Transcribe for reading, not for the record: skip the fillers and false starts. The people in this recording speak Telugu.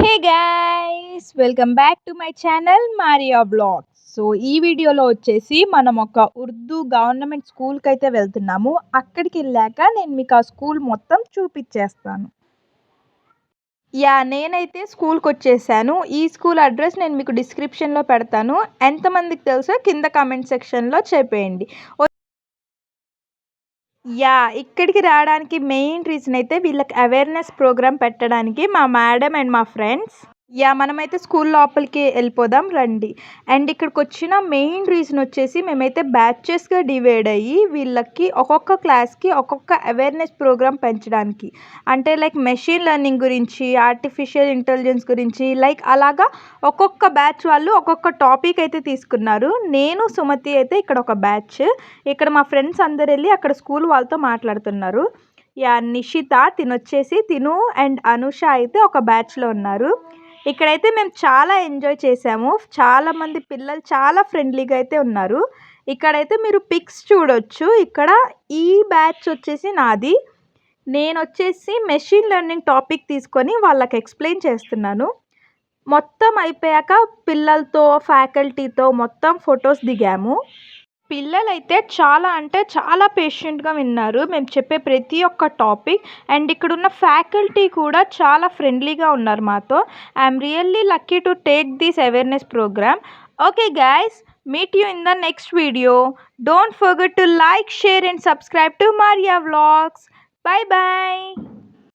Hey guys welcome back to my channel Maria vlogs. So ఈ వీడియోలో వచ్చేసి మనం ఒక ఉర్దూ గవర్నమెంట్ స్కూల్కి అయితే వెళ్తున్నాము. అక్కడికి వెళ్ళాక నేను మీకు ఆ స్కూల్ మొత్తం చూపించేస్తాను. నేనైతే స్కూల్కి వచ్చేసాను. ఈ స్కూల్ అడ్రస్ నేను మీకు డిస్క్రిప్షన్లో పెడతాను. ఎంతమందికి తెలుసో కింద కామెంట్ సెక్షన్లో చెప్పేయండి. ఇక్కడికి రావడానికి మెయిన్ రీజన్ అయితే వీళ్ళకి అవేర్నెస్ ప్రోగ్రామ్ పెట్టడానికి మా మేడం అండ్ మా ఫ్రెండ్స్. మనమైతే స్కూల్ లోపలికి వెళ్ళిపోదాం రండి. అండ్ ఇక్కడికి వచ్చిన మెయిన్ రీజన్ వచ్చేసి మేమైతే బ్యాచెస్గా డివైడ్ అయ్యి వీళ్ళకి ఒక్కొక్క క్లాస్కి ఒక్కొక్క అవేర్నెస్ ప్రోగ్రామ్ పెంచడానికి, అంటే లైక్ మెషిన్ లెర్నింగ్ గురించి, ఆర్టిఫిషియల్ ఇంటెలిజెన్స్ గురించి, లైక్ అలాగా ఒక్కొక్క బ్యాచ్ వాళ్ళు ఒక్కొక్క టాపిక్ అయితే తీసుకున్నారు. నేను సుమతి అయితే ఇక్కడ ఒక బ్యాచ్. ఇక్కడ మా ఫ్రెండ్స్ అందరు వెళ్ళి అక్కడ స్కూల్ వాళ్ళతో మాట్లాడుతున్నారు. నిషిత తిను అండ్ అనుష అయితే ఒక బ్యాచ్లో ఉన్నారు. ఇక్కడైతే మేము చాలా ఎంజాయ్ చేసాము. చాలామంది పిల్లలు చాలా ఫ్రెండ్లీగా అయితే ఉన్నారు. ఇక్కడైతే మీరు పిక్స్ చూడొచ్చు. ఇక్కడ ఈ బ్యాచ్ వచ్చేసి నాది. నేను వచ్చేసి మెషిన్ లెర్నింగ్ టాపిక్ తీసుకొని వాళ్ళకి ఎక్స్ప్లెయిన్ చేస్తున్నాను. మొత్తం అయిపోయాక పిల్లలతో ఫ్యాకల్టీతో మొత్తం ఫొటోస్ దిగాము. పిల్లలైతే చాలా అంటే చాలా పేషెంట్గా విన్నారు మేము చెప్పే ప్రతి ఒక్క టాపిక్. అండ్ ఇక్కడున్న ఫ్యాకల్టీ కూడా చాలా ఫ్రెండ్లీగా ఉన్నారు మాతో. I'm really lucky to take this awareness program. Okay guys, meet you in the next video. Don't forget to like, share and subscribe to Maria Vlogs. Bye bye.